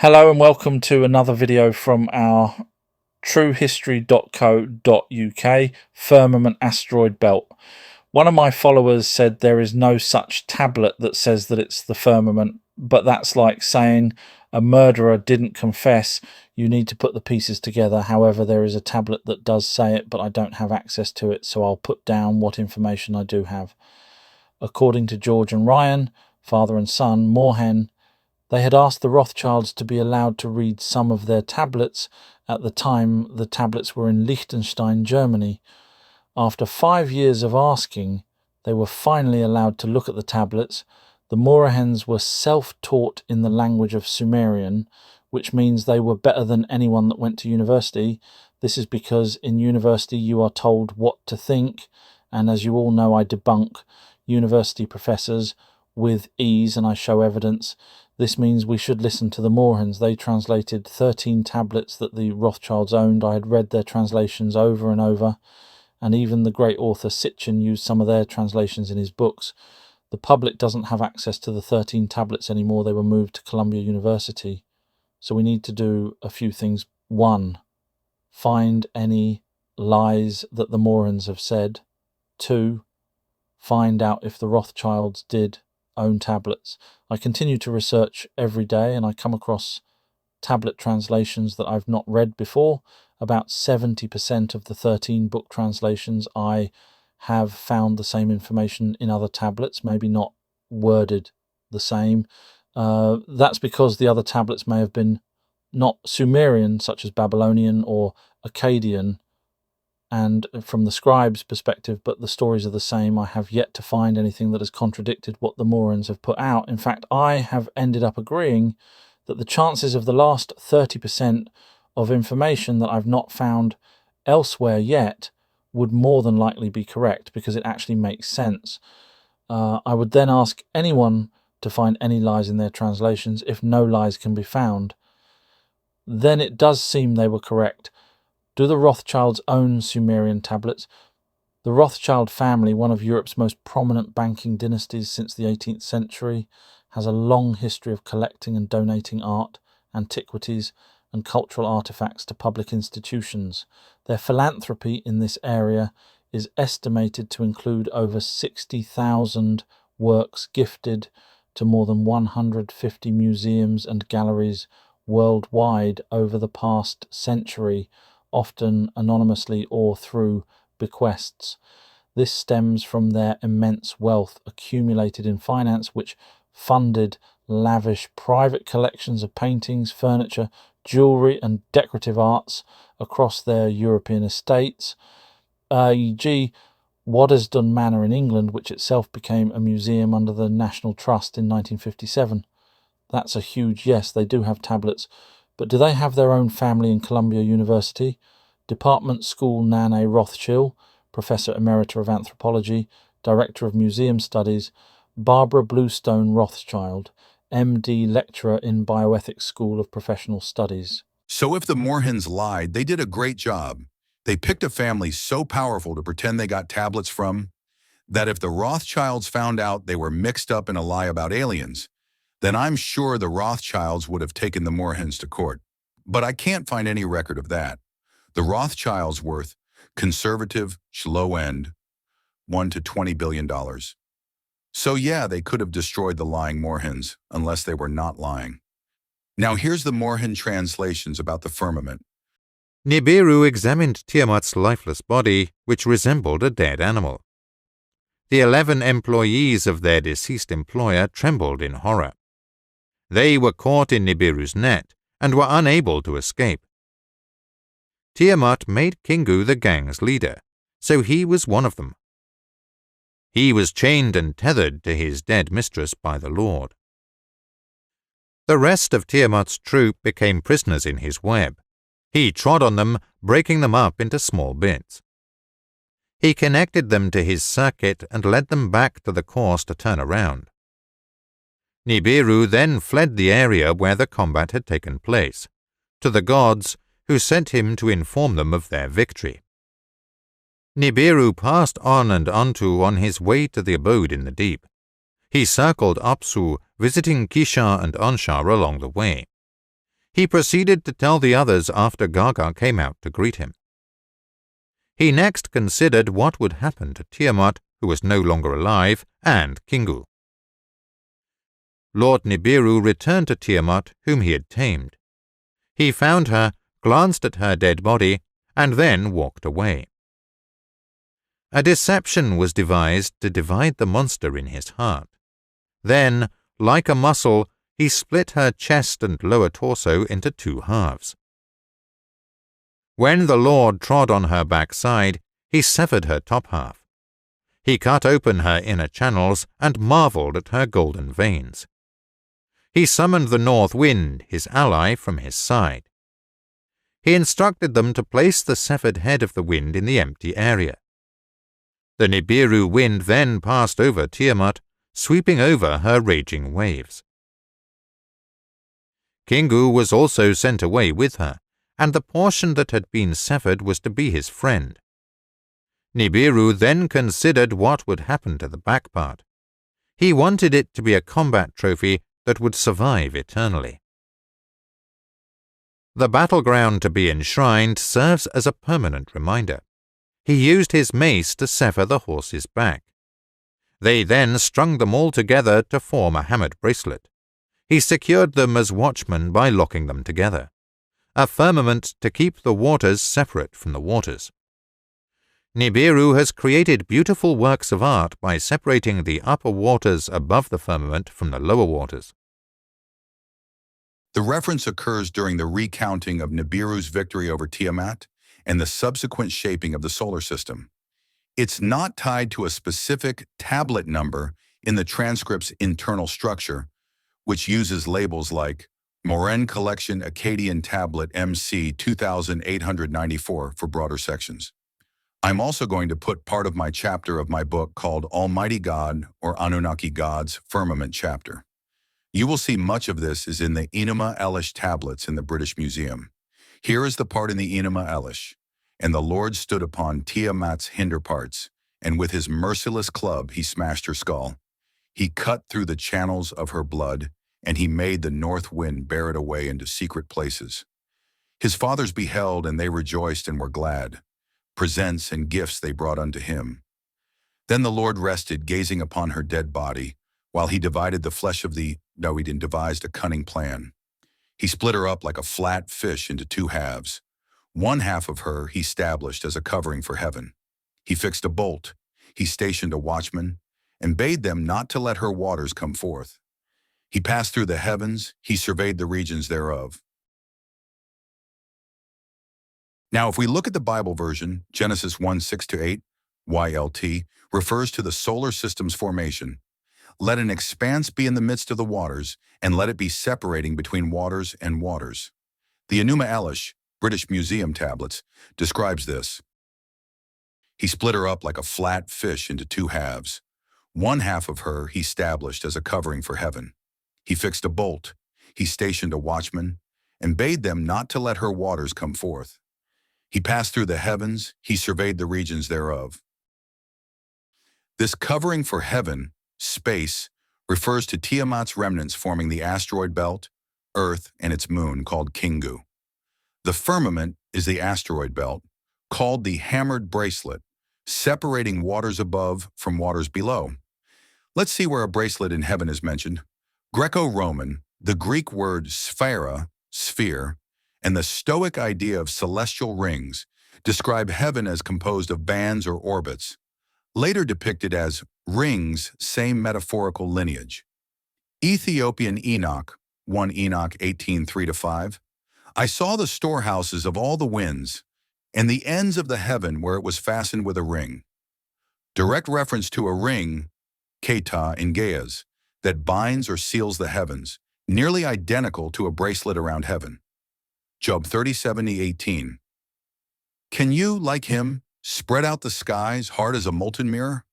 Hello and welcome to another video from our truehistory.co.uk Firmament Asteroid Belt. One of my followers said there is no such tablet that says that it's the firmament, but that's like saying a murderer didn't confess. You need to put the pieces together. However, there is a tablet that does say it, but I don't have access to it, so I'll put down what information I do have. According to George and Ryan, father and son, Moorhen, they had asked the Rothschilds to be allowed to read some of their tablets. At the time, the tablets were in Liechtenstein, Germany. After 5 years of asking, they were finally allowed to look at the tablets. The Moorhens were self-taught in the language of Sumerian, which means they were better than anyone that went to university. This is because in university you are told what to think, and as you all know, I debunk university professors with ease, and I show evidence. This means we should listen to the Moorhens. They translated 13 tablets that the Rothschilds owned. I had read their translations over and over, and even the great author Sitchin used some of their translations in his books. The public doesn't have access to the 13 tablets anymore. They were moved to Columbia University. So we need to do a few things. 1, find any lies that the Moorhens have said. 2, find out if the Rothschilds did own tablets. I continue to research every day and I come across tablet translations that I've not read before. About 70% of the 13 book translations I have found the same information in other tablets, maybe not worded the same. That's because the other tablets may have been not Sumerian, such as Babylonian or Akkadian, and from the scribes' perspective, but the stories are the same. I have yet to find anything that has contradicted what the Moorhens have put out. In fact, I have ended up agreeing that the chances of the last 30% of information that I've not found elsewhere yet would more than likely be correct, because it actually makes sense. I would then ask anyone to find any lies in their translations. If no lies can be found, then it does seem they were correct. Do the Rothschilds own Sumerian tablets? The Rothschild family, one of Europe's most prominent banking dynasties since the 18th century, has a long history of collecting and donating art, antiquities, and cultural artifacts to public institutions. Their philanthropy in this area is estimated to include over 60,000 works gifted to more than 150 museums and galleries worldwide over the past century, often anonymously or through bequests. This stems from their immense wealth accumulated in finance, which funded lavish private collections of paintings, furniture, jewellery and decorative arts across their European estates, e.g. Waddesdon Manor in England, which itself became a museum under the National Trust in 1957. That's a huge yes. They do have tablets. But do they have their own family in Columbia University? Department School Nane Rothschild, Professor Emerita of Anthropology, Director of Museum Studies, Barbara Bluestone Rothschild, MD Lecturer in Bioethics School of Professional Studies. So if the Moorhens lied, they did a great job. They picked a family so powerful to pretend they got tablets from, that if the Rothschilds found out they were mixed up in a lie about aliens, then I'm sure the Rothschilds would have taken the Moorhens to court. But I can't find any record of that. The Rothschilds' worth, conservative, low end, $1 to $20 billion. So yeah, they could have destroyed the lying Moorhens, unless they were not lying. Now here's the Moorhen translations about the firmament. Nibiru examined Tiamat's lifeless body, which resembled a dead animal. The 11 employees of their deceased employer trembled in horror. They were caught in Nibiru's net and were unable to escape. Tiamat made Kingu the gang's leader, so he was one of them. He was chained and tethered to his dead mistress by the Lord. The rest of Tiamat's troop became prisoners in his web. He trod on them, breaking them up into small bits. He connected them to his circuit and led them back to the course to turn around. Nibiru then fled the area where the combat had taken place, to the gods, who sent him to inform them of their victory. Nibiru passed on and Antu on his way to the abode in the deep. He circled Apsu, visiting Kisha and Ansha along the way. He proceeded to tell the others after Gaga came out to greet him. He next considered what would happen to Tiamat, who was no longer alive, and Kingu. Lord Nibiru returned to Tiamat, whom he had tamed. He found her, glanced at her dead body, and then walked away. A deception was devised to divide the monster in his heart. Then, like a muscle, he split her chest and lower torso into two halves. When the Lord trod on her backside, he severed her top half. He cut open her inner channels and marveled at her golden veins. He summoned the north wind, his ally, from his side. He instructed them to place the severed head of the wind in the empty area. The Nibiru wind then passed over Tiamat, sweeping over her raging waves. Kingu was also sent away with her, and the portion that had been severed was to be his friend. Nibiru then considered what would happen to the back part. He wanted it to be a combat trophy that would survive eternally. The battleground to be enshrined serves as a permanent reminder. He used his mace to sever the horse's back. They then strung them all together to form a hammered bracelet. He secured them as watchmen by locking them together, a firmament to keep the waters separate from the waters. Nibiru has created beautiful works of art by separating the upper waters above the firmament from the lower waters. The reference occurs during the recounting of Nibiru's victory over Tiamat and the subsequent shaping of the solar system. It's not tied to a specific tablet number in the transcript's internal structure, which uses labels like Moren Collection Akkadian Tablet MC 2894 for broader sections. I'm also going to put part of my chapter of my book called Almighty God or Anunnaki Gods Firmament chapter. You will see much of this is in the Enuma Elish tablets in the British Museum. Here is the part in the Enuma Elish. And the Lord stood upon Tiamat's hinder parts, and with his merciless club he smashed her skull. He cut through the channels of her blood, and he made the north wind bear it away into secret places. His fathers beheld, and they rejoiced and were glad. Presents and gifts they brought unto him. Then the Lord rested, gazing upon her dead body, while he divided the flesh of he devised a cunning plan. He split her up like a flat fish into two halves. One half of her he established as a covering for heaven. He fixed a bolt. He stationed a watchman, and bade them not to let her waters come forth. He passed through the heavens. He surveyed the regions thereof. Now, if we look at the Bible version, Genesis 1:6-8, YLT, refers to the solar system's formation. Let an expanse be in the midst of the waters, and let it be separating between waters and waters. The Enuma Elish, British Museum tablets, describes this. He split her up like a flat fish into two halves. One half of her he established as a covering for heaven. He fixed a bolt. He stationed a watchman, and bade them not to let her waters come forth. He passed through the heavens. He surveyed the regions thereof. This covering for heaven, space, refers to Tiamat's remnants forming the asteroid belt, Earth, and its moon, called Kingu. The firmament is the asteroid belt, called the hammered bracelet, separating waters above from waters below. Let's see where a bracelet in heaven is mentioned. Greco-Roman, the Greek word sphera, sphere, and the Stoic idea of celestial rings describe heaven as composed of bands or orbits, later depicted as rings, same metaphorical lineage. Ethiopian Enoch, 1 Enoch 18:3-5, I saw the storehouses of all the winds, and the ends of the heaven where it was fastened with a ring. Direct reference to a ring, keta in Geas, that binds or seals the heavens, nearly identical to a bracelet around heaven. Job 30:70-18. Can you, like him, spread out the skies hard as a molten mirror?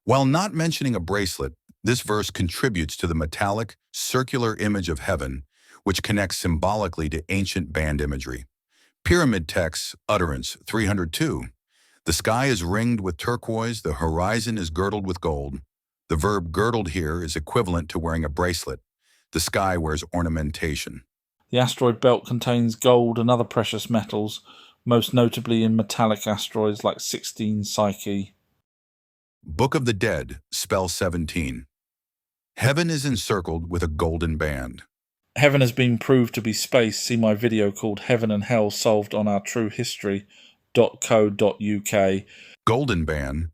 While not mentioning a bracelet, this verse contributes to the metallic, circular image of heaven, which connects symbolically to ancient band imagery. Pyramid texts, utterance 302. The sky is ringed with turquoise, the horizon is girdled with gold. The verb girdled here is equivalent to wearing a bracelet. The sky wears ornamentation. The asteroid belt contains gold and other precious metals, most notably in metallic asteroids like 16 Psyche. Book of the Dead, spell 17. Heaven is encircled with a golden band. Heaven has been proved to be space. See my video called Heaven and Hell Solved on our truehistory.co.uk. Golden band,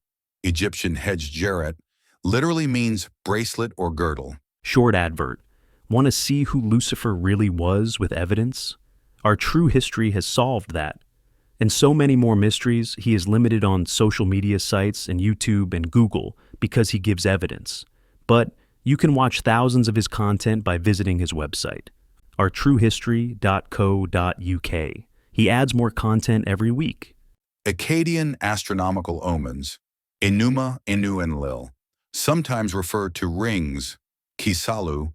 Egyptian Hedj Jarrett, literally means bracelet or girdle. Short advert. Want to see who Lucifer really was with evidence? Our true history has solved that. And so many more mysteries, he is limited on social media sites and YouTube and Google because he gives evidence. But you can watch thousands of his content by visiting his website, ourtruehistory.co.uk. He adds more content every week. Akkadian astronomical omens, Enuma, Enu, and Lil, sometimes referred to rings, Kisalu,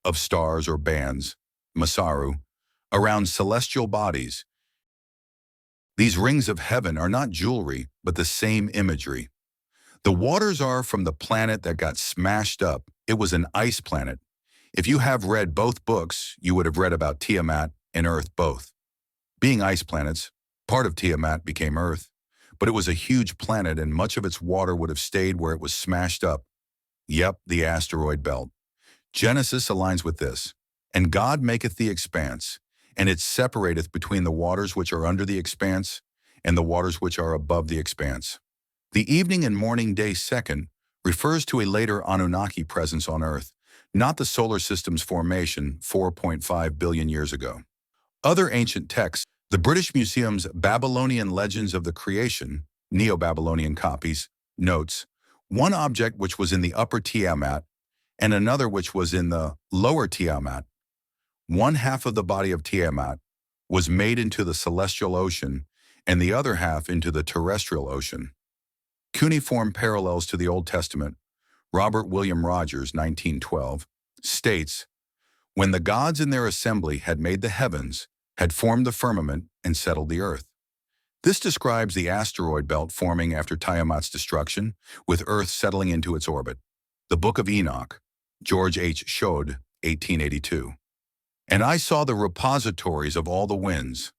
of stars or bands, Masaru, around celestial bodies. These rings of heaven are not jewelry, but the same imagery. The waters are from the planet that got smashed up. It was an ice planet. If you have read both books, you would have read about Tiamat and Earth both. Being ice planets, part of Tiamat became Earth, but it was a huge planet and much of its water would have stayed where it was smashed up. Yep, the asteroid belt. Genesis aligns with this. And God maketh the expanse, and it separateth between the waters which are under the expanse and the waters which are above the expanse. The evening and morning day second refers to a later Anunnaki presence on Earth, not the solar system's formation 4.5 billion years ago. Other ancient texts, the British Museum's Babylonian Legends of the Creation, Neo-Babylonian copies, notes, one object which was in the upper Tiamat and another which was in the lower Tiamat. One half of the body of Tiamat was made into the celestial ocean and the other half into the terrestrial ocean. Cuneiform parallels to the Old Testament, Robert William Rogers, 1912, states, when the gods in their assembly had made the heavens, had formed the firmament and settled the earth. This describes the asteroid belt forming after Tiamat's destruction, with Earth settling into its orbit. The Book of Enoch, George H. Shode, 1882. And I saw the repositories of all the winds,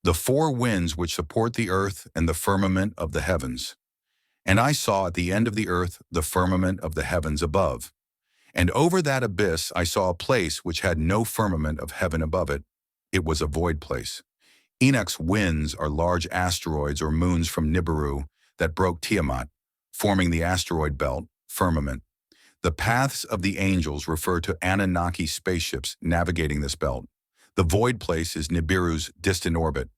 the four winds which support the earth and the firmament of the heavens. And I saw at the end of the earth the firmament of the heavens above. And over that abyss I saw a place which had no firmament of heaven above it. It was a void place. Enoch's winds are large asteroids or moons from Nibiru that broke Tiamat, forming the asteroid belt, firmament. The paths of the angels refer to Anunnaki spaceships navigating this belt. The void place is Nibiru's distant orbit.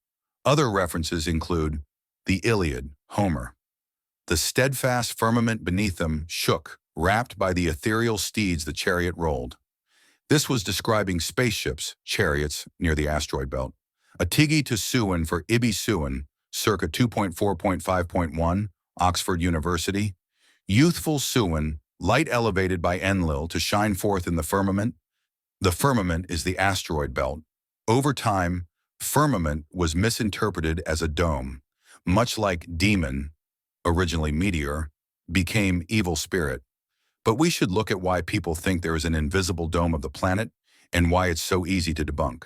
Other references include the Iliad, Homer. The steadfast firmament beneath them shook, wrapped by the ethereal steeds the chariot rolled. This was describing spaceships, chariots, near the asteroid belt. Atigi to Suin for Ibi Suin, circa 2.4.5.1, Oxford University. Youthful Suin, light elevated by Enlil to shine forth in the firmament. The firmament is the asteroid belt. Over time, firmament was misinterpreted as a dome, much like demon, originally meteor, became evil spirit. But we should look at why people think there is an invisible dome of the planet and why it's so easy to debunk.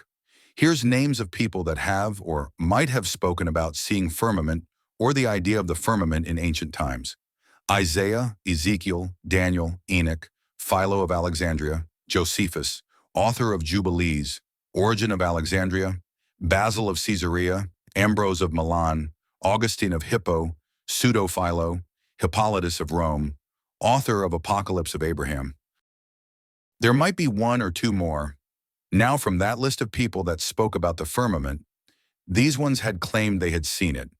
Here's names of people that have or might have spoken about seeing firmament or the idea of the firmament in ancient times. Isaiah, Ezekiel, Daniel, Enoch, Philo of Alexandria, Josephus, author of Jubilees, Origen of Alexandria, Basil of Caesarea, Ambrose of Milan, Augustine of Hippo, Pseudo-Philo, Hippolytus of Rome, author of Apocalypse of Abraham. There might be one or two more. Now from that list of people that spoke about the firmament, these ones had claimed they had seen it.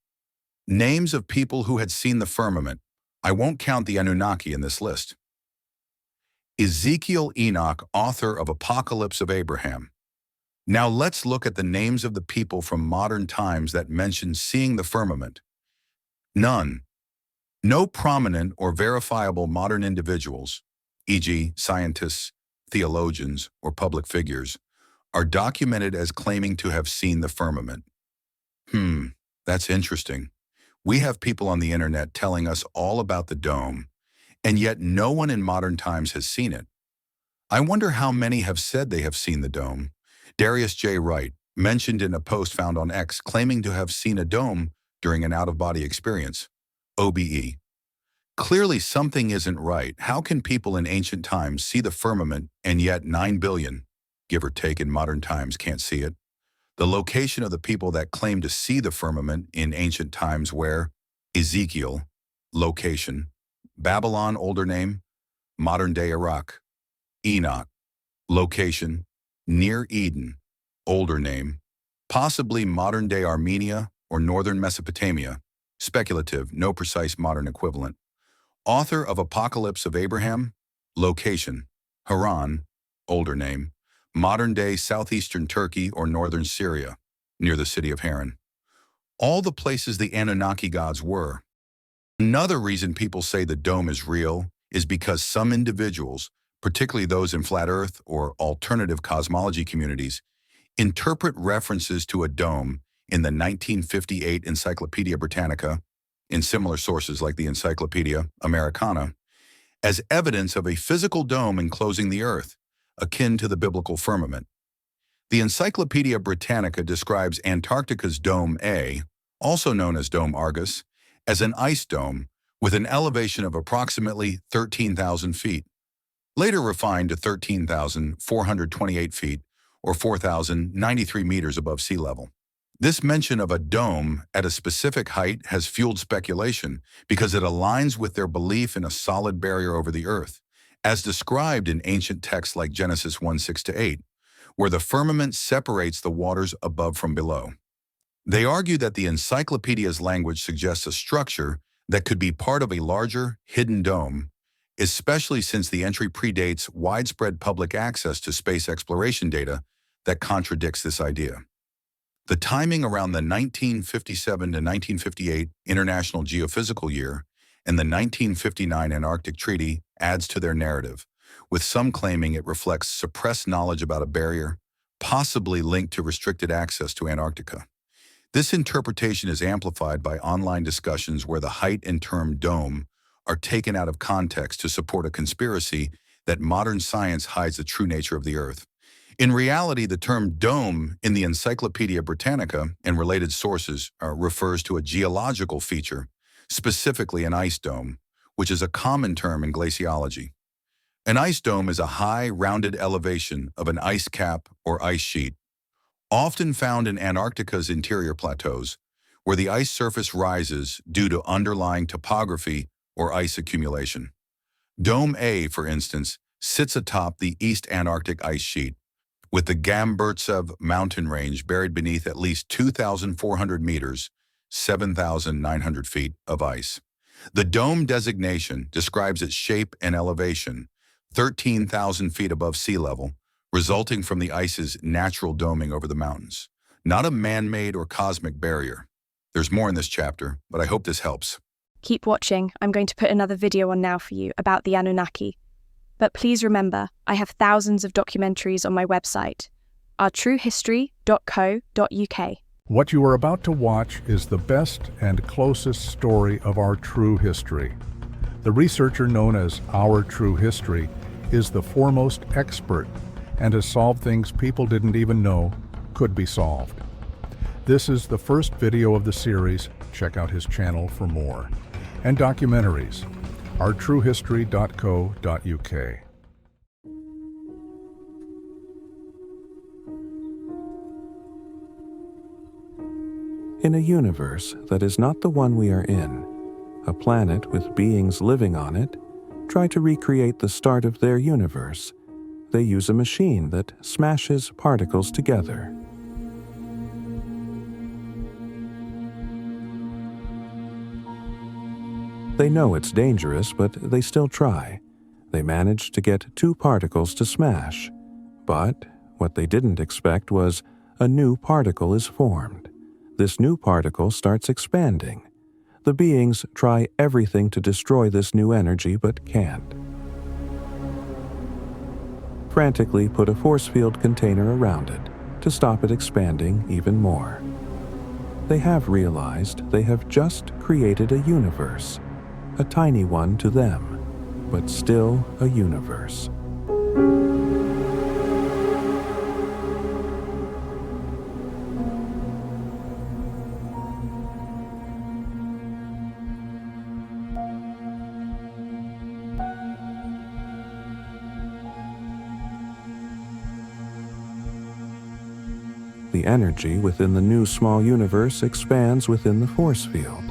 Names of people who had seen the firmament. I won't count the Anunnaki in this list. Ezekiel Enoch, author of Apocalypse of Abraham. Now let's look at the names of the people from modern times that mention seeing the firmament. None. No prominent or verifiable modern individuals, e.g. scientists, theologians, or public figures, are documented as claiming to have seen the firmament. That's interesting. We have people on the internet telling us all about the dome, and yet no one in modern times has seen it. I wonder how many have said they have seen the dome. Darius J. Wright mentioned in a post found on X claiming to have seen a dome during an out-of-body experience. OBE. Clearly something isn't right. How can people in ancient times see the firmament and yet 9 billion, give or take in modern times, can't see it? The location of the people that claim to see the firmament in ancient times where Ezekiel, location, Babylon, older name, modern-day Iraq. Enoch, location, near Eden, older name, possibly modern-day Armenia or northern Mesopotamia, speculative, no precise modern equivalent. Author of Apocalypse of Abraham, location, Haran, older name, modern-day southeastern Turkey or northern Syria, near the city of Haran. All the places the Anunnaki gods were. Another reason people say the dome is real is because some individuals, particularly those in flat earth or alternative cosmology communities, interpret references to a dome in the 1958 Encyclopedia Britannica, in similar sources like the Encyclopedia Americana, as evidence of a physical dome enclosing the earth, akin to the biblical firmament. The Encyclopedia Britannica describes Antarctica's Dome A, also known as Dome Argus, as an ice dome with an elevation of approximately 13,000 feet, later refined to 13,428 feet or 4,093 meters above sea level. This mention of a dome at a specific height has fueled speculation because it aligns with their belief in a solid barrier over the earth, as described in ancient texts like Genesis 1:6-8, where the firmament separates the waters above from below. They argue that the encyclopedia's language suggests a structure that could be part of a larger, hidden dome, especially since the entry predates widespread public access to space exploration data that contradicts this idea. The timing around the 1957 to 1958 International Geophysical Year and the 1959 Antarctic Treaty adds to their narrative, with some claiming it reflects suppressed knowledge about a barrier, possibly linked to restricted access to Antarctica. This interpretation is amplified by online discussions where the height and term dome are taken out of context to support a conspiracy that modern science hides the true nature of the Earth. In reality, the term dome in the Encyclopedia Britannica and related sources refers to a geological feature, specifically an ice dome, which is a common term in glaciology. An ice dome is a high, rounded elevation of an ice cap or ice sheet, often found in Antarctica's interior plateaus, where the ice surface rises due to underlying topography or ice accumulation. Dome A, for instance, sits atop the East Antarctic ice sheet, with the Gamburtsev mountain range buried beneath at least 2,400 meters, 7,900 feet of ice. The dome designation describes its shape and elevation, 13,000 feet above sea level, resulting from the ice's natural doming over the mountains, not a man-made or cosmic barrier. There's more in this chapter, but I hope this helps. Keep watching. I'm going to put another video on now for you about the Anunnaki. But please remember, I have thousands of documentaries on my website, ourtruehistory.co.uk. What you are about to watch is the best and closest story of our true history. The researcher known as Our True History is the foremost expert and has solved things people didn't even know could be solved. This is the first video of the series. Check out his channel for more. And documentaries, ourtruehistory.co.uk. In a universe that is not the one we are in, a planet with beings living on it try to recreate the start of their universe. They use a machine that smashes particles together. They know it's dangerous, but they still try. They manage to get two particles to smash. But what they didn't expect was a new particle is formed. This new particle starts expanding. The beings try everything to destroy this new energy, but can't. Frantically put a force field container around it to stop it expanding even more. They have realized they have just created a universe, a tiny one to them, but still a universe. The energy within the new small universe expands within the force field.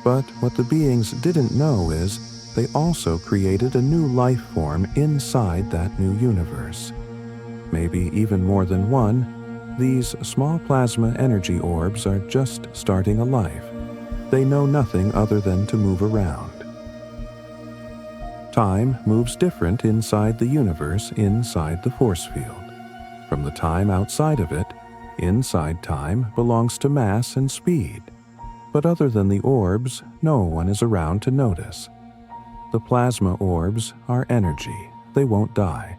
But what the beings didn't know is they also created a new life form inside that new universe. Maybe even more than one, these small plasma energy orbs are just starting a life. They know nothing other than to move around. Time moves different inside the universe, inside the force field. From the time outside of it, inside time belongs to mass and speed. But other than the orbs, no one is around to notice. The plasma orbs are energy. They won't die.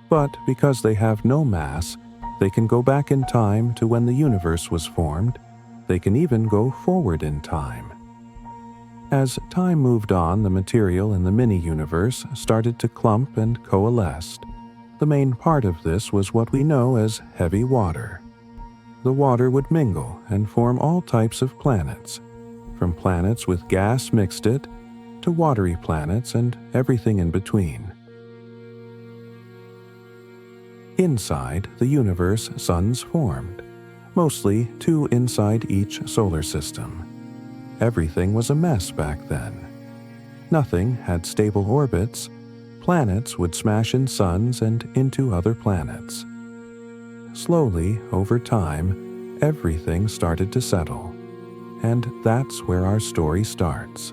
But because they have no mass, they can go back in time to when the universe was formed. They can even go forward in time. As time moved on, the material in the mini-universe started to clump and coalesce. The main part of this was what we know as heavy water. The water would mingle and form all types of planets, from planets with gas mixed it to watery planets and everything in between. Inside the universe, suns formed, mostly 2 inside each solar system. Everything was a mess back then. Nothing had stable orbits. Planets would smash in suns and into other planets. Slowly, over time, everything started to settle. And that's where our story starts.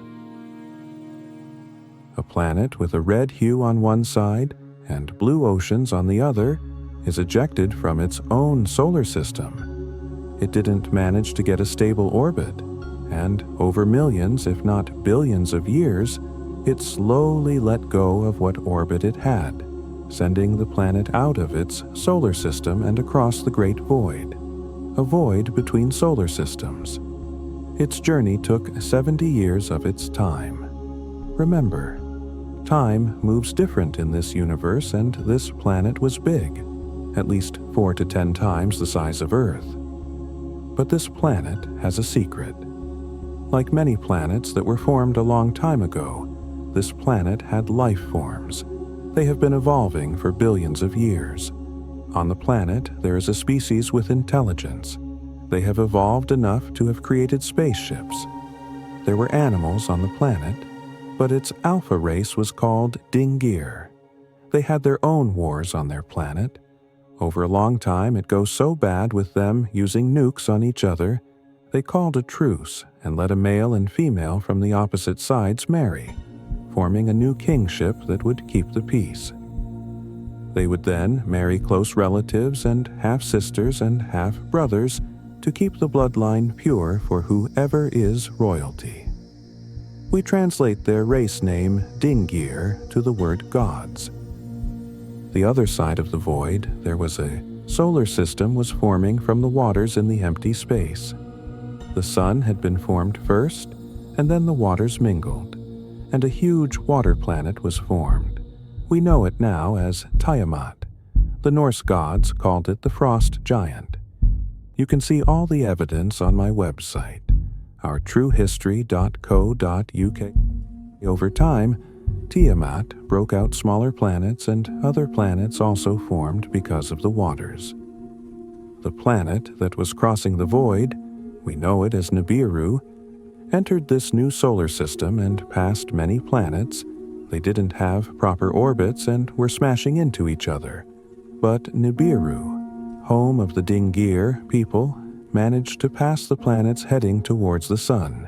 A planet with a red hue on one side and blue oceans on the other is ejected from its own solar system. It didn't manage to get a stable orbit, and over millions, if not billions of years, it slowly let go of what orbit it had, sending the planet out of its solar system and across the Great Void, a void between solar systems. Its journey took 70 years of its time. Remember, time moves different in this universe, and this planet was big, at least 4 to 10 times the size of Earth. But this planet has a secret. Like many planets that were formed a long time ago, this planet had life forms. They have been evolving for billions of years. On the planet, there is a species with intelligence. They have evolved enough to have created spaceships. There were animals on the planet, but its alpha race was called Dingir. They had their own wars on their planet. Over a long time, it goes so bad with them using nukes on each other, they called a truce and let a male and female from the opposite sides marry, forming a new kingship that would keep the peace. They would then marry close relatives and half-sisters and half-brothers to keep the bloodline pure for whoever is royalty. We translate their race name Dingir to the word gods. The other side of the void, there was a solar system was forming from the waters in the empty space. The sun had been formed first, and then the waters mingled, and a huge water planet was formed. We know it now as Tiamat. The Norse gods called it the frost giant. You can see all the evidence on my website, ourtruehistory.co.uk. Over time, Tiamat broke out smaller planets, and other planets also formed because of the waters. The planet that was crossing the void, we know it as Nibiru, entered this new solar system and passed many planets. They didn't have proper orbits and were smashing into each other. But Nibiru, home of the Dingir people, managed to pass the planets heading towards the sun.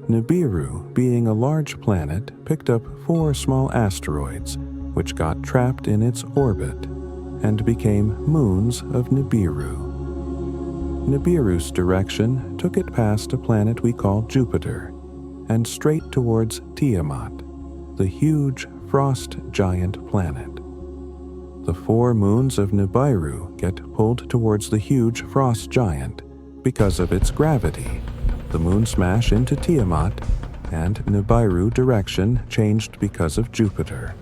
Nibiru, being a large planet, picked up 4 small asteroids, which got trapped in its orbit and became moons of Nibiru. Nibiru's direction took it past a planet we call Jupiter and straight towards Tiamat, the huge frost giant planet. The 4 moons of Nibiru get pulled towards the huge frost giant because of its gravity. The moon smashed into Tiamat, and Nibiru direction changed because of Jupiter,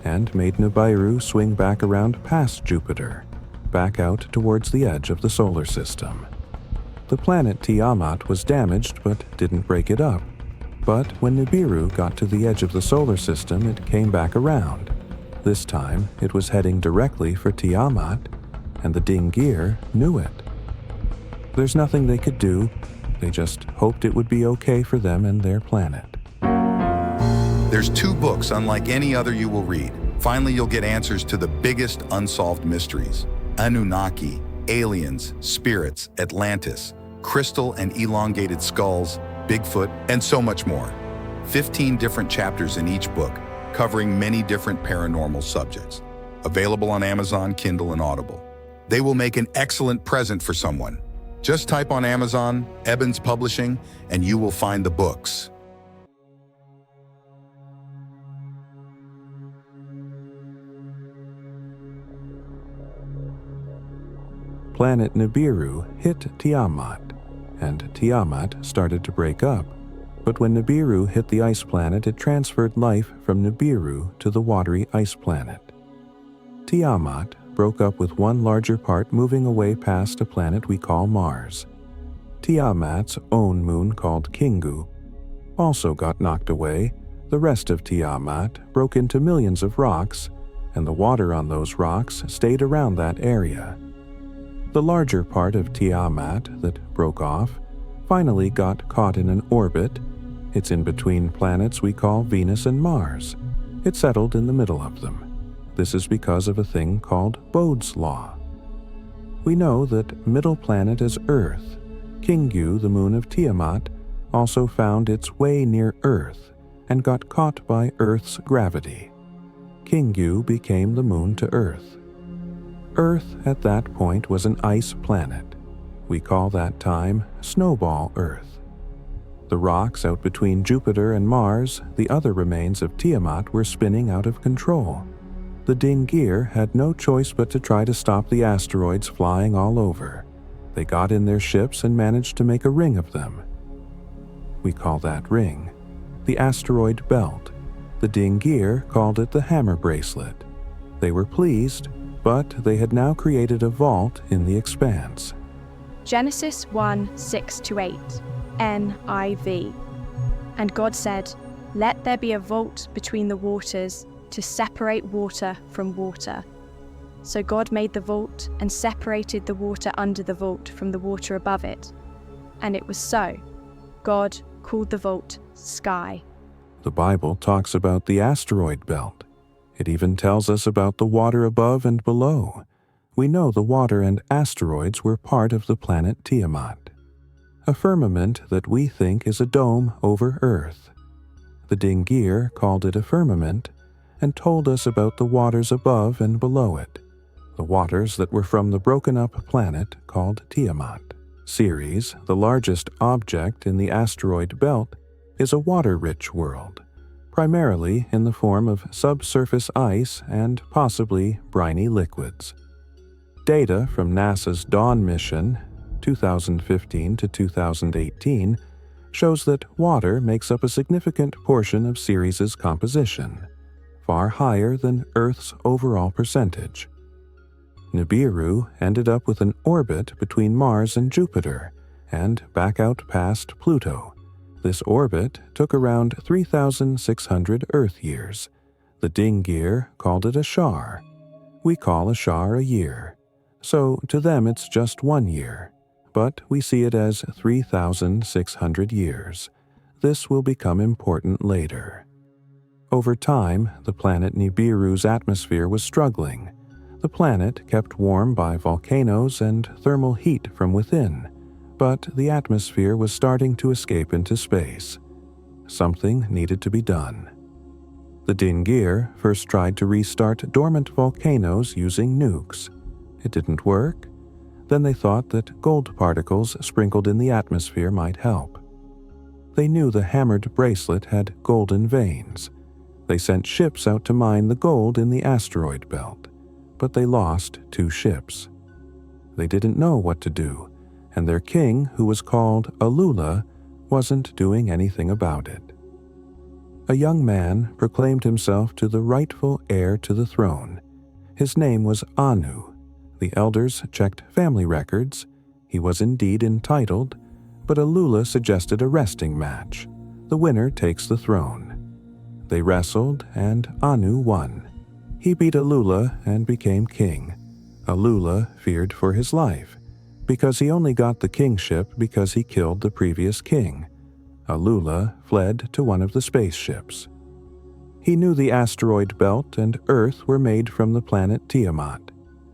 and made Nibiru swing back around past Jupiter, back out towards the edge of the solar system. The planet Tiamat was damaged but didn't break it up. But when Nibiru got to the edge of the solar system, it came back around. This time, it was heading directly for Tiamat, and the Dingir knew it. There's nothing they could do. They just hoped it would be okay for them and their planet. There's 2 books unlike any other you will read. Finally, you'll get answers to the biggest unsolved mysteries: Anunnaki, aliens, spirits, Atlantis, crystal and elongated skulls, Bigfoot, and so much more. 15 different chapters in each book, covering many different paranormal subjects. Available on Amazon, Kindle, and Audible. They will make an excellent present for someone. Just type on Amazon, Ebbins Publishing, and you will find the books. Planet Nibiru hit Tiamat, and Tiamat started to break up. But when Nibiru hit the ice planet, it transferred life from Nibiru to the watery ice planet. Tiamat broke up with one larger part, moving away past a planet we call Mars. Tiamat's own moon, called Kingu, also got knocked away. The rest of Tiamat broke into millions of rocks, and the water on those rocks stayed around that area. The larger part of Tiamat that broke off finally got caught in an orbit. It's in between planets we call Venus and Mars. It settled in the middle of them. This is because of a thing called Bode's Law. We know that middle planet is Earth. Kingu, the moon of Tiamat, also found its way near Earth and got caught by Earth's gravity. Kingu became the moon to Earth. Earth at that point was an ice planet. We call that time Snowball Earth. The rocks out between Jupiter and Mars, the other remains of Tiamat, were spinning out of control. The Dingir had no choice but to try to stop the asteroids flying all over. They got in their ships and managed to make a ring of them. We call that ring the asteroid belt. The Dingir called it the hammer bracelet. They were pleased, but they had now created a vault in the expanse. Genesis 1:6-8, NIV. And God said, "Let there be a vault between the waters to separate water from water." So God made the vault and separated the water under the vault from the water above it. And it was so. God called the vault Sky. The Bible talks about the asteroid belt. It even tells us about the water above and below. We know the water and asteroids were part of the planet Tiamat, a firmament that we think is a dome over Earth. The Dingir called it a firmament and told us about the waters above and below it, the waters that were from the broken-up planet called Tiamat. Ceres, the largest object in the asteroid belt, is a water-rich world, primarily in the form of subsurface ice and possibly briny liquids. Data from NASA's Dawn mission, 2015 to 2018, shows that water makes up a significant portion of Ceres's composition, far higher than Earth's overall percentage. Nibiru ended up with an orbit between Mars and Jupiter, and back out past Pluto. This orbit took around 3,600 Earth years. The Dingir called it a shar. We call a shar a year. So to them it's just 1 year. But we see it as 3,600 years. This will become important later. Over time, the planet Nibiru's atmosphere was struggling. The planet kept warm by volcanoes and thermal heat from within, but the atmosphere was starting to escape into space. Something needed to be done. The Dingir first tried to restart dormant volcanoes using nukes. It didn't work. Then they thought that gold particles sprinkled in the atmosphere might help. They knew the hammered bracelet had golden veins. They sent ships out to mine the gold in the asteroid belt, but they lost 2 ships. They didn't know what to do, and their king, who was called Alalu, wasn't doing anything about it. A young man proclaimed himself to the rightful heir to the throne. His name was Anu. The elders checked family records. He was indeed entitled, but Alalu suggested a wrestling match. The winner takes the throne. They wrestled, and Anu won. He beat Alalu and became king. Alalu feared for his life. because he only got the kingship because he killed the previous king. Alalu fled to one of the spaceships. He knew the asteroid belt and Earth were made from the planet Tiamat.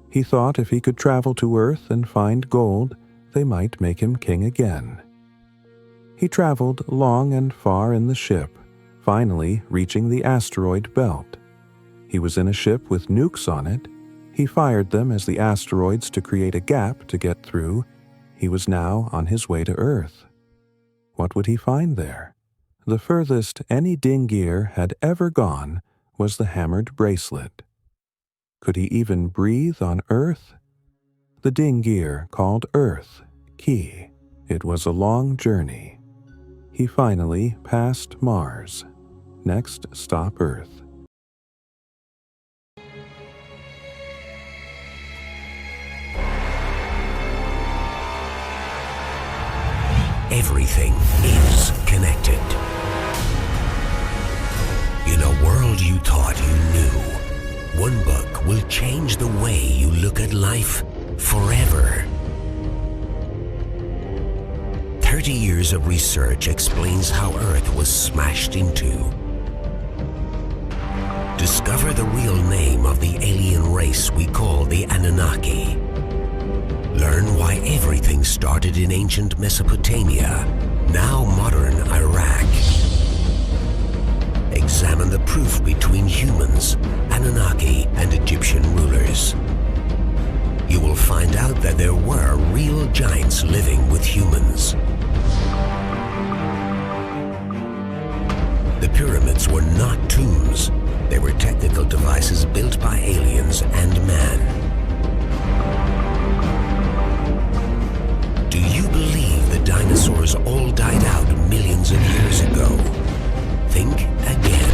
He thought if he could travel to Earth and find gold, they might make him king again. He traveled long and far in the ship, finally reaching the asteroid belt. He was in a ship with nukes on it. He fired them as the asteroids to create a gap to get through. He was now on his way to Earth. What would he find there? The furthest any Dingir had ever gone was the hammered bracelet. Could he even breathe on Earth? The Dingir called Earth Ki. It was a long journey. He finally passed Mars. Next stop Earth. Everything is connected. In a world you thought you knew, one book will change the way you look at life forever. 30 years of research explains how Earth was smashed into. Discover the real name of the alien race we call the Anunnaki. Learn why everything started in ancient Mesopotamia, now modern Iraq. Examine the proof between humans, Anunnaki, and Egyptian rulers. You will find out that there were real giants living with humans. The pyramids were not tombs. They were technical devices built by aliens and man. Do you believe the dinosaurs all died out millions of years ago? Think again.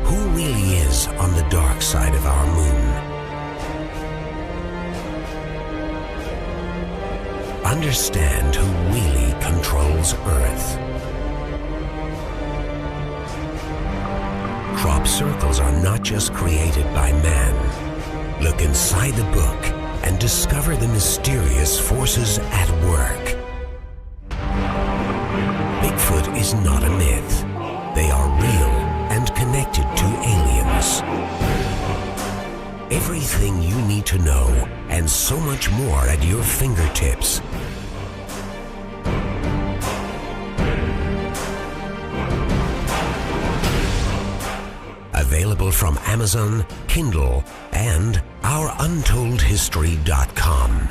Who really is on the dark side of our moon? Understand who really controls Earth. Crop circles are not just created by man. Look inside the book and discover the mysterious forces at work. Bigfoot is not a myth. They are real and connected to aliens. Everything you need to know and so much more at your fingertips. Available from Amazon, Kindle, and OurUntoldHistory.com.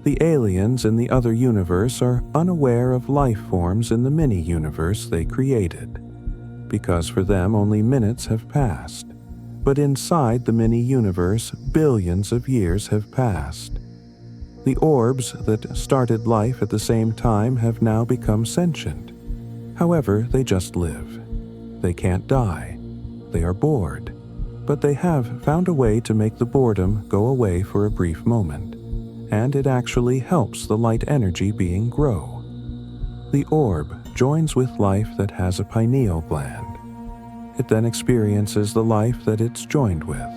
The aliens in the other universe are unaware of life forms in the mini-universe they created, because for them only minutes have passed. But inside the mini-universe, billions of years have passed. The orbs that started life at the same time have now become sentient. However, they just live. They can't die. They are bored. But they have found a way to make the boredom go away for a brief moment. And it actually helps the light energy being grow. The orb joins with life that has a pineal gland. It then experiences the life that it's joined with.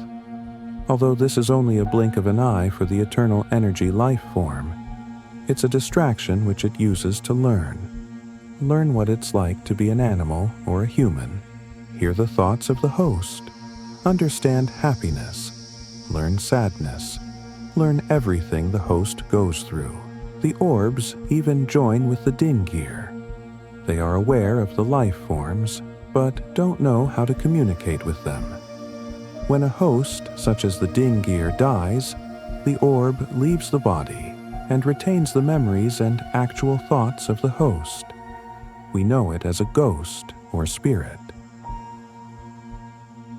Although this is only a blink of an eye for the eternal energy life form, it's a distraction which it uses to learn. Learn what it's like to be an animal or a human. Hear the thoughts of the host. Understand happiness. Learn sadness. Learn everything the host goes through. The orbs even join with the Dingir. They are aware of the life forms, but don't know how to communicate with them. When a host, such as the Dingir, dies, the orb leaves the body and retains the memories and actual thoughts of the host. We know it as a ghost or spirit.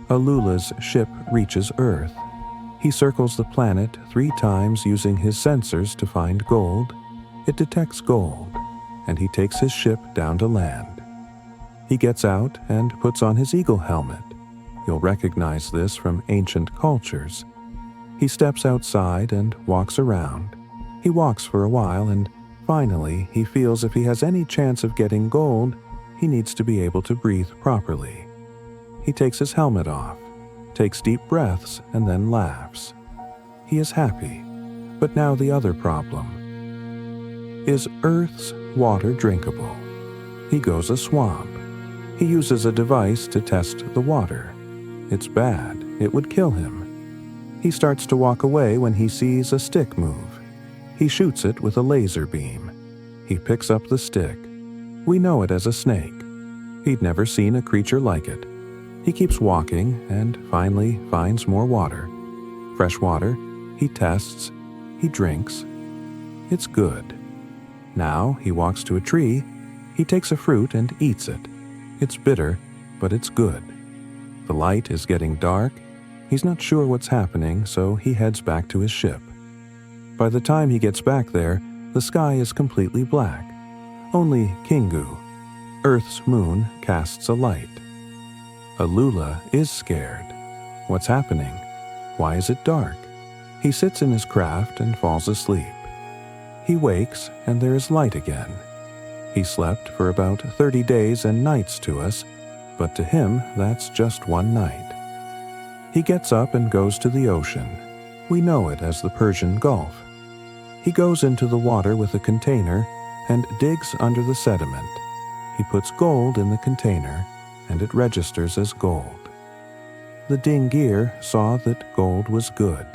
Alula's ship reaches Earth. He circles the planet 3 times using his sensors to find gold. It detects gold, and he takes his ship down to land. He gets out and puts on his eagle helmet. You'll recognize this from ancient cultures. He steps outside and walks around. He walks for a while, and finally he feels if he has any chance of getting gold, he needs to be able to breathe properly. He takes his helmet off, takes deep breaths, and then laughs. He is happy. But now the other problem. Is Earth's water drinkable? He goes a swamp. He uses a device to test the water. It's bad. It would kill him. He starts to walk away when he sees a stick move. He shoots it with a laser beam. He picks up the stick. We know it as a snake. He'd never seen a creature like it. He keeps walking and finally finds more water. Fresh water. He tests. He drinks. It's good. Now he walks to a tree. He takes a fruit and eats it. It's bitter, but it's good. The light is getting dark. He's not sure what's happening, so he heads back to his ship. By the time he gets back there, the sky is completely black. Only Kingu, Earth's moon, casts a light. Alula is scared. What's happening? Why is it dark? He sits in his craft and falls asleep. He wakes, and there is light again. He slept for about 30 days and nights to us, but to him that's just one night. He gets up and goes to the ocean. We know it as the Persian Gulf. He goes into the water with a container and digs under the sediment. He puts gold in the container, and it registers as gold. The Dingir saw that gold was good.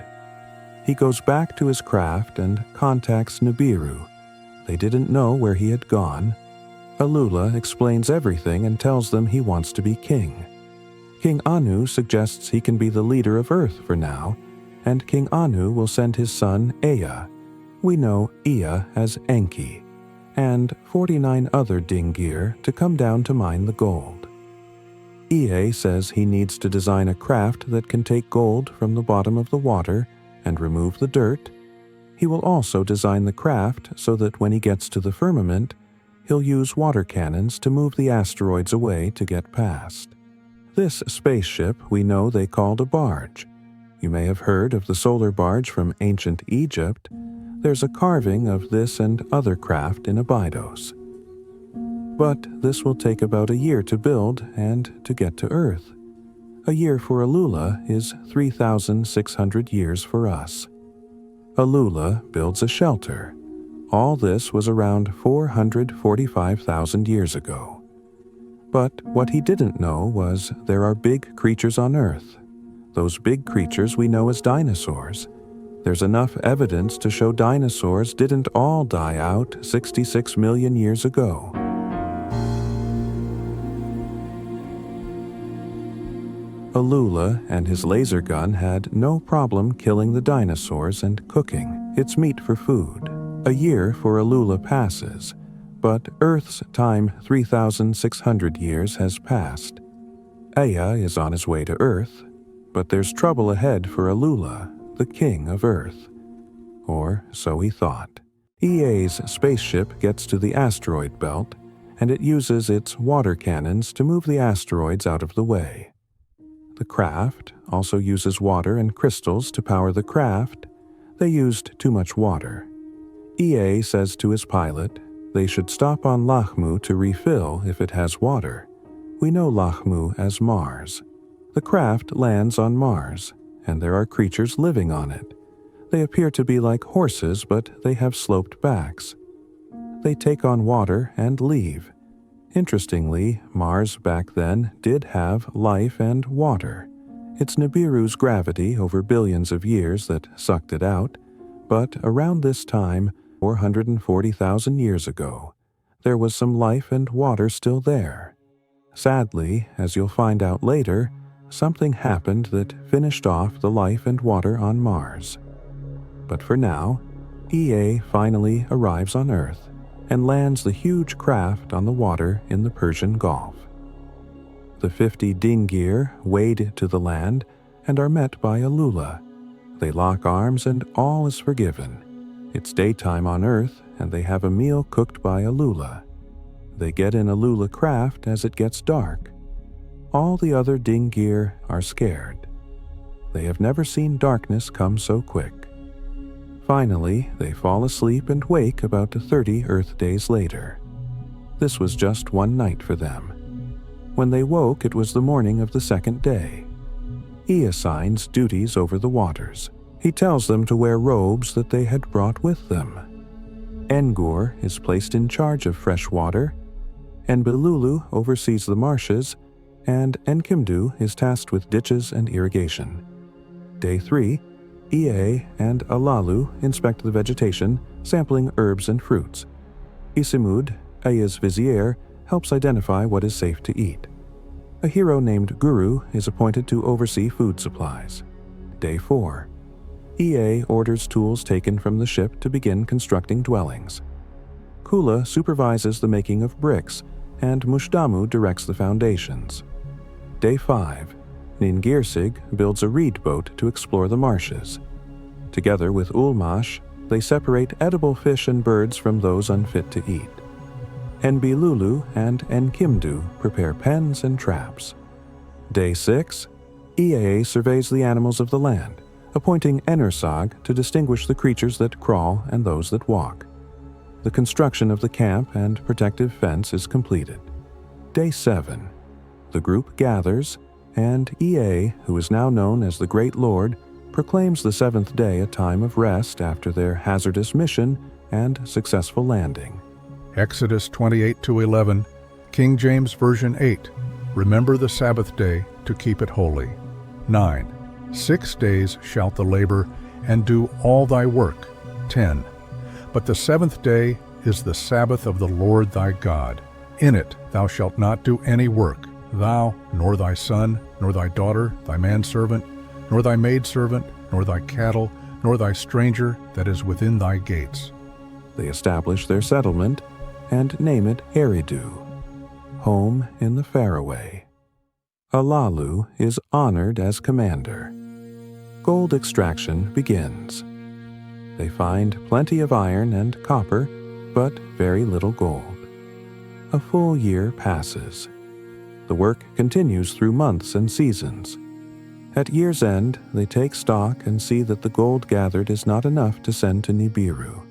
He goes back to his craft and contacts Nibiru. They didn't know where he had gone. Alula explains everything and tells them he wants to be king. King Anu suggests he can be the leader of Earth for now, and King Anu will send his son Ea. We know Ea as Enki, and 49 other Dingir to come down to mine the gold. Ea says he needs to design a craft that can take gold from the bottom of the water and remove the dirt. He will also design the craft so that when he gets to the firmament, he'll use water cannons to move the asteroids away to get past. This spaceship we know they called a barge. You may have heard of the solar barge from ancient Egypt. There's a carving of this and other craft in Abydos. But this will take about a year to build and to get to Earth. A year for Alula is 3,600 years for us. Alula builds a shelter. All this was around 445,000 years ago. But what he didn't know was there are big creatures on Earth. Those big creatures we know as dinosaurs. There's enough evidence to show dinosaurs didn't all die out 66 million years ago. Alula and his laser gun had no problem killing the dinosaurs and cooking its meat for food. A year for Alula passes, but Earth's time 3,600 years has passed. Ea is on his way to Earth, but there's trouble ahead for Alula, the king of Earth. Or so he thought. Ea's spaceship gets to the asteroid belt, and it uses its water cannons to move the asteroids out of the way. The craft also uses water and crystals to power the craft. They used too much water. Ea says to his pilot, they should stop on Lahmu to refill if it has water. We know Lahmu as Mars. The craft lands on Mars, and there are creatures living on it. They appear to be like horses, but they have sloped backs. They take on water and leave. Interestingly, Mars back then did have life and water. It's Nibiru's gravity over billions of years that sucked it out, but around this time, 440,000 years ago, there was some life and water still there. Sadly, as you'll find out later, something happened that finished off the life and water on Mars. But for now, Ea finally arrives on Earth and lands the huge craft on the water in the Persian Gulf. The 50 Dingir wade to the land and are met by Alula. They lock arms and all is forgiven. It's daytime on Earth and they have a meal cooked by Alula. They get in a Lula craft as it gets dark. All the other Dingir are scared. They have never seen darkness come so quick. Finally, they fall asleep and wake about 30 Earth days later. This was just one night for them. When they woke, it was the morning of the second day. He assigns duties over the waters. He tells them to wear robes that they had brought with them. Engur is placed in charge of fresh water, Enbilulu oversees the marshes, and Enkimdu is tasked with ditches and irrigation. Day 3, Ea and Alalu inspect the vegetation, sampling herbs and fruits. Isimud, Ea's vizier, helps identify what is safe to eat. A hero named Guru is appointed to oversee food supplies. Day 4, Ea orders tools taken from the ship to begin constructing dwellings. Kula supervises the making of bricks, and Mushdamu directs the foundations. Day 5, Ningirsig builds a reed boat to explore the marshes. Together with Ulmash, they separate edible fish and birds from those unfit to eat. Enbilulu and Enkimdu prepare pens and traps. Day 6, Ea surveys the animals of the land, appointing Enersag to distinguish the creatures that crawl and those that walk. The construction of the camp and protective fence is completed. Day 7. The group gathers, and Ea, who is now known as the Great Lord, proclaims the seventh day a time of rest after their hazardous mission and successful landing. Exodus 28-11, King James Version 8. Remember the Sabbath day to keep it holy. 9. 6 days shalt thou labor, and do all thy work. 10. But the seventh day is the Sabbath of the Lord thy God. In it thou shalt not do any work, thou, nor thy son, nor thy daughter, thy manservant, nor thy maidservant, nor thy cattle, nor thy stranger that is within thy gates. They establish their settlement and name it Eridu, home in the faraway. Alalu is honored as commander. Gold extraction begins. They find plenty of iron and copper, but very little gold. A full year passes. The work continues through months and seasons. At year's end, they take stock and see that the gold gathered is not enough to send to Nibiru.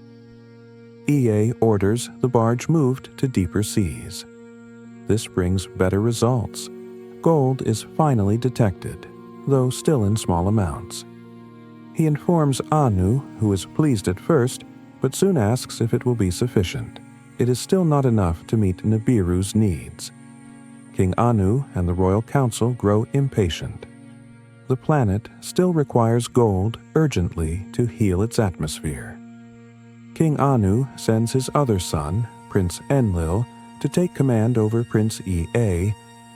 Ea orders the barge moved to deeper seas. This brings better results. Gold is finally detected, though still in small amounts. He informs Anu, who is pleased at first, but soon asks if it will be sufficient. It is still not enough to meet Nibiru's needs. King Anu and the royal council grow impatient. The planet still requires gold urgently to heal its atmosphere. King Anu sends his other son, Prince Enlil, to take command over Prince Ea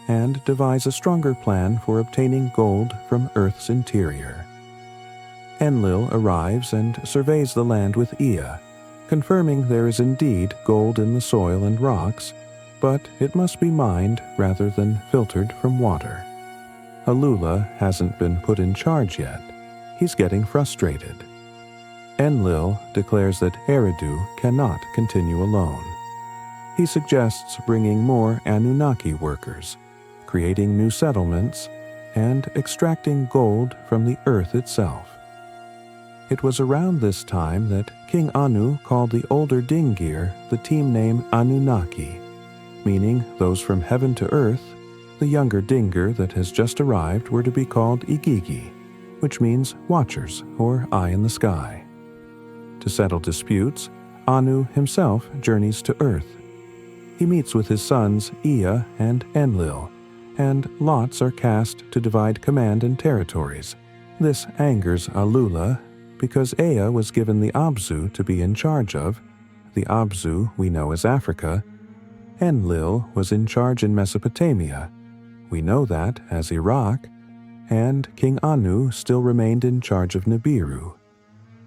and devise a stronger plan for obtaining gold from Earth's interior. Enlil arrives and surveys the land with Ea, confirming there is indeed gold in the soil and rocks, but it must be mined rather than filtered from water. Alula hasn't been put in charge yet. He's getting frustrated. Enlil declares that Eridu cannot continue alone. He suggests bringing more Anunnaki workers, creating new settlements, and extracting gold from the earth itself. It was around this time that King Anu called the older Dingir the team name Anunnaki, meaning those from heaven to earth. The younger Dingir that has just arrived were to be called Igigi, which means watchers or eye in the sky. To settle disputes, Anu himself journeys to Earth. He meets with his sons Ea and Enlil, and lots are cast to divide command and territories. This angers Alula because Ea was given the Abzu to be in charge of. The Abzu we know as Africa. Enlil was in charge in Mesopotamia. We know that as Iraq, and King Anu still remained in charge of Nibiru.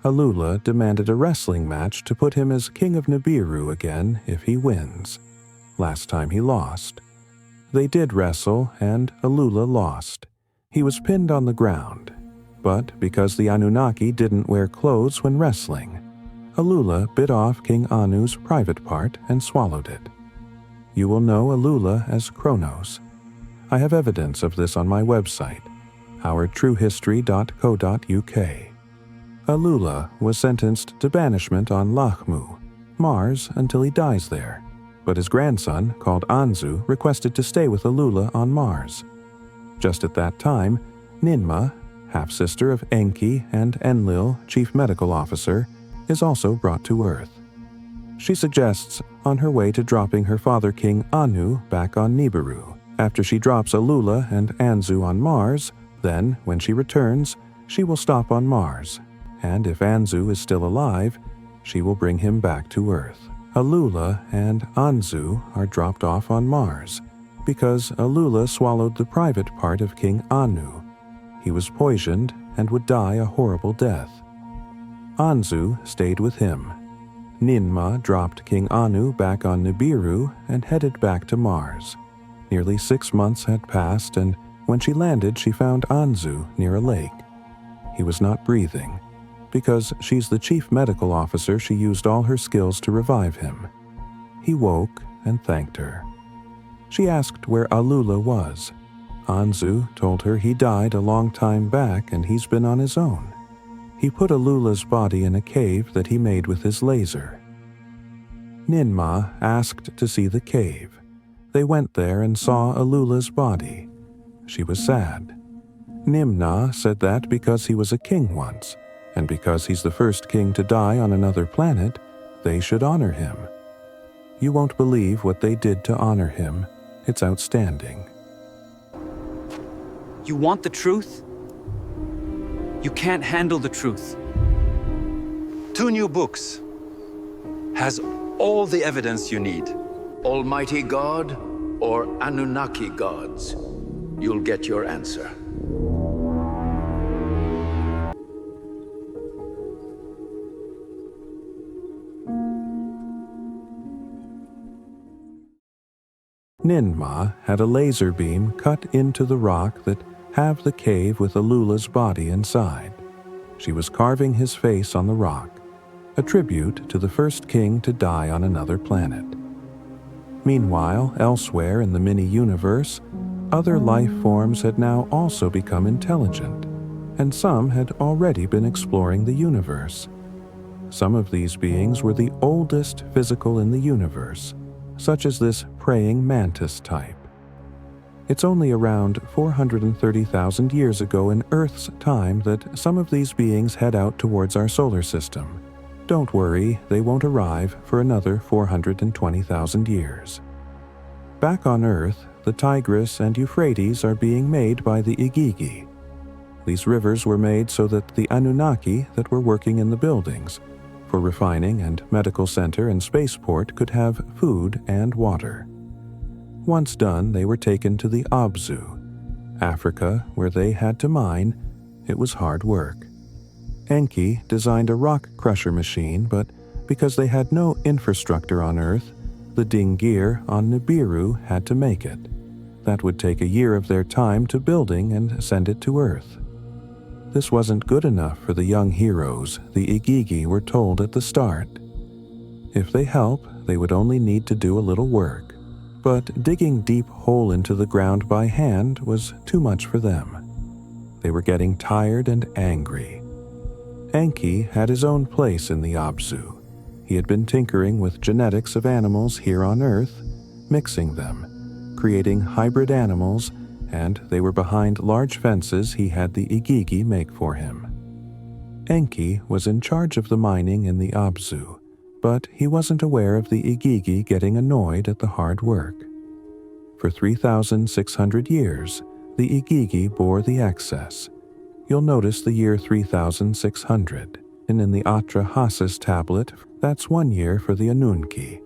Alula demanded a wrestling match to put him as king of Nibiru again if he wins. Last time he lost. They did wrestle, and Alula lost. He was pinned on the ground. But because the Anunnaki didn't wear clothes when wrestling, Alula bit off King Anu's private part and swallowed it. you will know Alula as Kronos. I have evidence of this on my website, ourtruehistory.co.uk. Alula was sentenced to banishment on Lahmu, Mars, until he dies there, but his grandson, called Anzu, requested to stay with Alula on Mars. Just at that time, Ninma, half-sister of Enki and Enlil, chief medical officer, is also brought to Earth. She suggests, on her way to dropping her father King Anu back on Nibiru, after she drops Alula and Anzu on Mars, then, when she returns, she will stop on Mars, and if Anzu is still alive, she will bring him back to Earth. Alula and Anzu are dropped off on Mars, because Alula swallowed the private part of King Anu. He was poisoned and would die a horrible death. Anzu stayed with him. Ninma dropped King Anu back on Nibiru and headed back to Mars. Nearly 6 months had passed, and when she landed, she found Anzu near a lake. He was not breathing. Because she's the chief medical officer, she used all her skills to revive him. He woke and thanked her. She asked where Alula was. Anzu told her he died a long time back and he's been on his own. He put Alula's body in a cave that he made with his laser. Ninma asked to see the cave. They went there and saw Alula's body. She was sad. Nimna said that because he was a king once, and because he's the first king to die on another planet, they should honor him. You won't believe what they did to honor him. It's outstanding. You want the truth? You can't handle the truth. 2 new books. Has all the evidence you need. Almighty God or Anunnaki Gods. You'll get your answer. Ninma had a laser beam cut into the rock that have the cave with Alula's body inside. She was carving his face on the rock, a tribute to the first king to die on another planet. Meanwhile, elsewhere in the mini-universe, other life forms had now also become intelligent, and some had already been exploring the universe. Some of these beings were the oldest physical in the universe, such as this praying mantis type. It's only around 430,000 years ago in Earth's time that some of these beings head out towards our solar system. Don't worry, they won't arrive for another 420,000 years. Back on Earth, the Tigris and Euphrates are being made by the Igigi. These rivers were made so that the Anunnaki that were working in the buildings, for refining and medical center and spaceport, could have food and water. Once done, they were taken to the Abzu, Africa, where they had to mine. It was hard work. Enki designed a rock crusher machine, but because they had no infrastructure on Earth, the Dingir on Nibiru had to make it. That would take a year of their time to building and send it to Earth. This wasn't good enough for the young heroes, the Igigi were told at the start. If they help, they would only need to do a little work. But digging deep hole into the ground by hand was too much for them. They were getting tired and angry. Enki had his own place in the Abzu. He had been tinkering with genetics of animals here on Earth, mixing them, creating hybrid animals, and they were behind large fences he had the Igigi make for him. Enki was in charge of the mining in the Abzu, but he wasn't aware of the Igigi getting annoyed at the hard work. For 3,600 years, the Igigi bore the excess. You'll notice the year 3,600, and in the Atrahasis tablet, that's 1 year for the Anunnaki.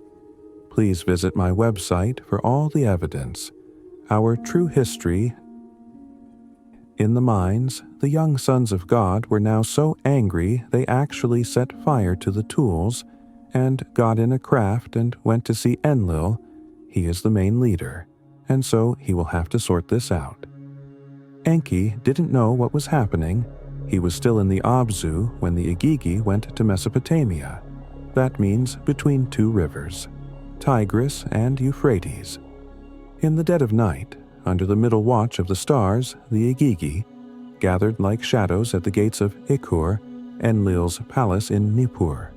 Please visit my website for all the evidence. Our true history. In the mines, the young sons of God were now so angry they actually set fire to the tools and got in a craft and went to see Enlil. He is the main leader, and so he will have to sort this out. Enki didn't know what was happening. He was still in the Abzu when the Igigi went to Mesopotamia. That means between 2 rivers. Tigris, and Euphrates. In the dead of night, under the middle watch of the stars, the Igigi gathered like shadows at the gates of Ikur, Enlil's palace in Nippur.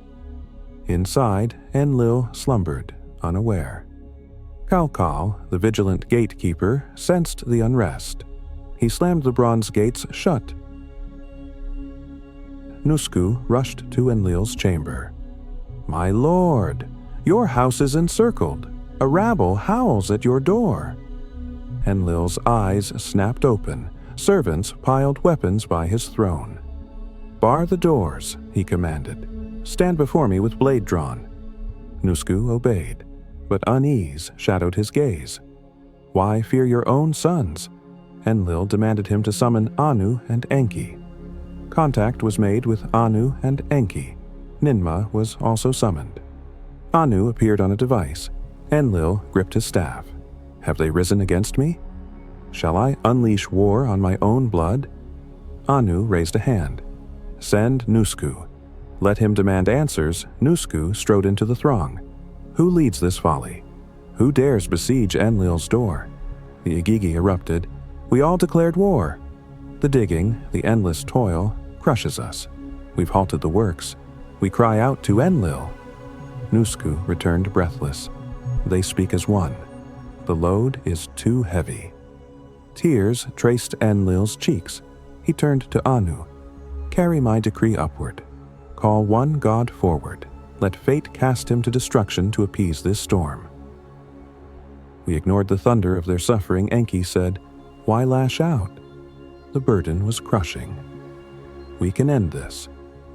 Inside, Enlil slumbered, unaware. Kalkal, the vigilant gatekeeper, sensed the unrest. He slammed the bronze gates shut. Nusku rushed to Enlil's chamber. "My lord, your house is encircled. A rabble howls at your door." Enlil's eyes snapped open. Servants piled weapons by his throne. "Bar the doors," he commanded. "Stand before me with blade drawn." Nusku obeyed, but unease shadowed his gaze. "Why fear your own sons?" Enlil demanded him to summon Anu and Enki. Contact was made with Anu and Enki. Ninmah was also summoned. Anu appeared on a device. Enlil gripped his staff. "Have they risen against me? Shall I unleash war on my own blood?" Anu raised a hand. "Send Nusku." Let him demand answers. Nusku strode into the throng. "Who leads this folly? Who dares besiege Enlil's door?" The Igigi erupted. "We all declared war. The digging, the endless toil, crushes us. We've halted the works. We cry out to Enlil." Nusku returned breathless. They speak as one. The load is too heavy. Tears traced Enlil's cheeks. He turned to Anu. "Carry my decree upward. Call one god forward. Let fate cast him to destruction to appease this storm." We ignored the thunder of their suffering. Enki said, "Why lash out?" The burden was crushing. "We can end this.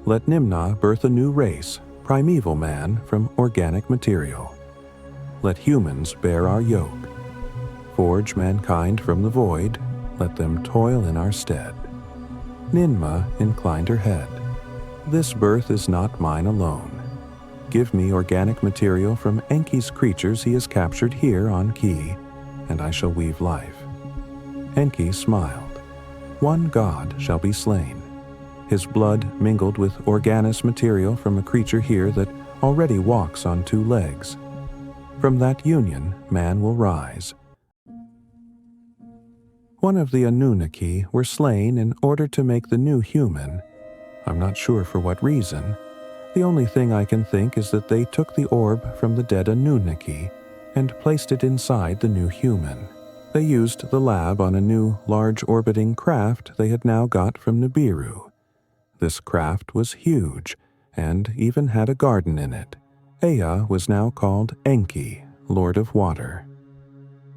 Let Nimna birth a new race, primeval man from organic material. Let humans bear our yoke. Forge mankind from the void, let them toil in our stead." Ninmah inclined her head. "This birth is not mine alone. Give me organic material from Enki's creatures he has captured here on Ki, and I shall weave life." Enki smiled. "One god shall be slain. His blood mingled with organic material from a creature here that already walks on two legs. From that union, man will rise." One of the Anunnaki were slain in order to make the new human. I'm not sure for what reason. The only thing I can think is that they took the orb from the dead Anunnaki and placed it inside the new human. They used the lab on a new, large orbiting craft they had now got from Nibiru. This craft was huge, and even had a garden in it. Ea was now called Enki, Lord of Water.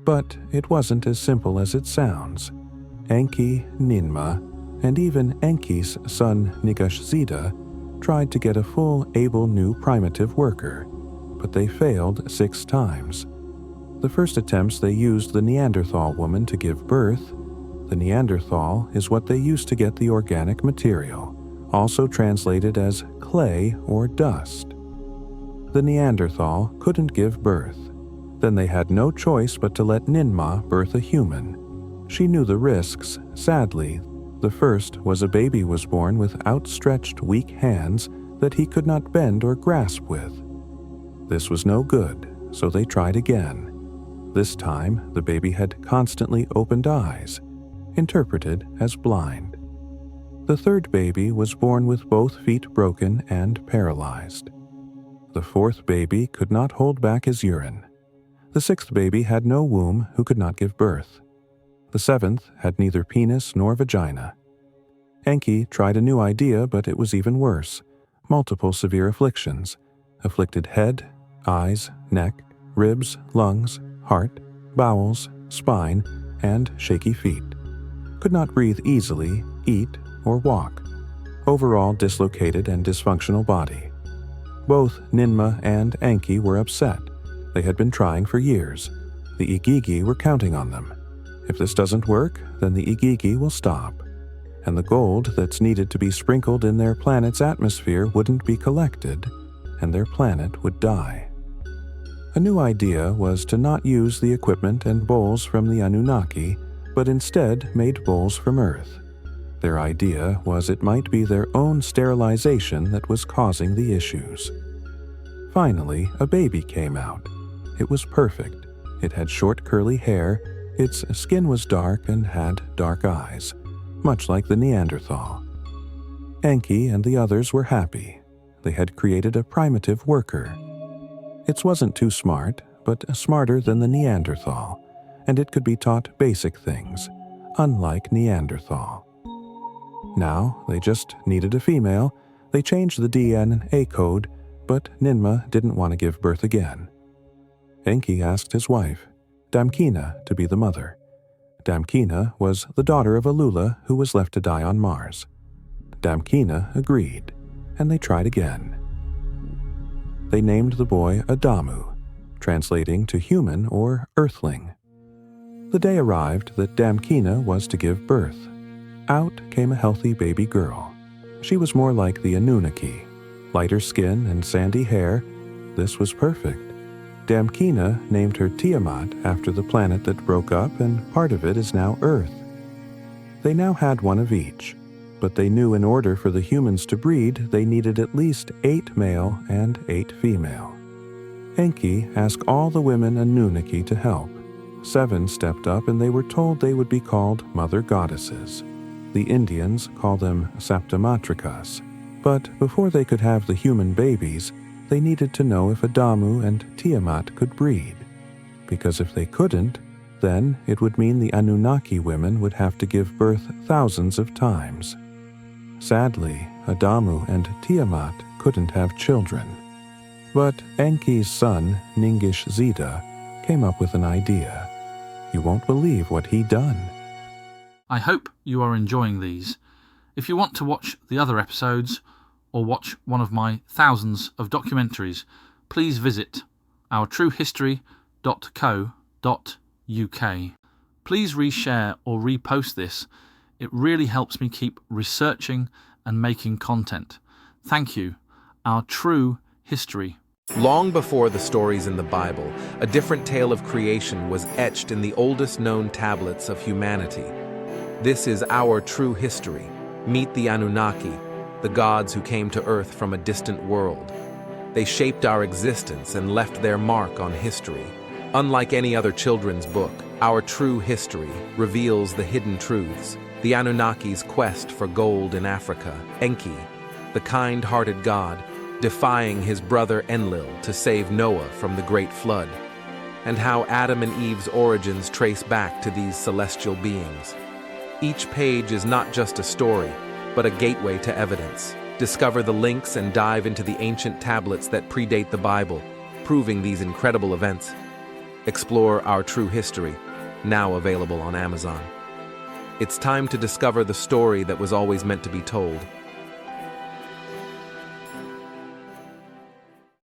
But it wasn't as simple as it sounds. Enki, Ninmah, and even Enki's son Nigashzida tried to get a full, able new primitive worker, but they failed 6 times. The first attempts they used the Neanderthal woman to give birth. The Neanderthal is what they used to get the organic material, also translated as clay or dust. The Neanderthal couldn't give birth. Then they had no choice but to let Ninmah birth a human. She knew the risks. Sadly, the first was a baby was born with outstretched, weak hands that he could not bend or grasp with. This was no good, so they tried again. This time, the baby had constantly opened eyes, interpreted as blind. The third baby was born with both feet broken and paralyzed. The fourth baby could not hold back his urine. The sixth baby had no womb who could not give birth. The seventh had neither penis nor vagina. Enki tried a new idea, but it was even worse. Multiple severe afflictions. Afflicted head, eyes, neck, ribs, lungs, heart, bowels, spine, and shaky feet. Could not breathe easily, eat, or walk. Overall dislocated and dysfunctional body. Both Ninmah and Enki were upset. They had been trying for years. The Igigi were counting on them. If this doesn't work, then the Igigi will stop. And the gold that's needed to be sprinkled in their planet's atmosphere wouldn't be collected, and their planet would die. A new idea was to not use the equipment and bowls from the Anunnaki, but instead made bowls from Earth. Their idea was it might be their own sterilization that was causing the issues. Finally, a baby came out. It was perfect. It had short curly hair, its skin was dark and had dark eyes, much like the Neanderthal. Enki and the others were happy. They had created a primitive worker. It wasn't too smart, but smarter than the Neanderthal, and it could be taught basic things, unlike Neanderthal. Now, they just needed a female. They changed the DNA code, but Ninmah didn't want to give birth again. Enki asked his wife, Damkina, to be the mother. Damkina was the daughter of Alula, who was left to die on Mars. Damkina agreed, and they tried again. They named the boy Adamu, translating to human or earthling. The day arrived that Damkina was to give birth. Out came a healthy baby girl. She was more like the Anunnaki, lighter skin and sandy hair. This was perfect. Damkina named her Tiamat after the planet that broke up, and part of it is now Earth. They now had one of each, but they knew in order for the humans to breed, they needed at least 8 male and 8 female. Enki asked all the women Anunnaki to help. 7 stepped up, and they were told they would be called mother goddesses. The Indians call them Saptamatrikas, but before they could have the human babies, they needed to know if Adamu and Tiamat could breed, because if they couldn't, then it would mean the Anunnaki women would have to give birth thousands of times. Sadly, Adamu and Tiamat couldn't have children. But Enki's son, Ningish Zeta, came up with an idea. You won't believe what he done. I hope you are enjoying these. If you want to watch the other episodes, or watch one of my thousands of documentaries, please visit ourtruehistory.co.uk. Please reshare or repost this. It really helps me keep researching and making content. Thank you. Our True History. Long before the stories in the Bible, a different tale of creation was etched in the oldest known tablets of humanity. This is our true history. Meet the Anunnaki, the gods who came to Earth from a distant world. They shaped our existence and left their mark on history. Unlike any other children's book, Our True History reveals the hidden truths. The Anunnaki's quest for gold in Africa, Enki, the kind-hearted god, defying his brother Enlil to save Noah from the Great Flood, and how Adam and Eve's origins trace back to these celestial beings. Each page is not just a story, but a gateway to evidence. Discover the links and dive into the ancient tablets that predate the Bible, proving these incredible events. Explore Our True History, now available on Amazon. It's time to discover the story that was always meant to be told.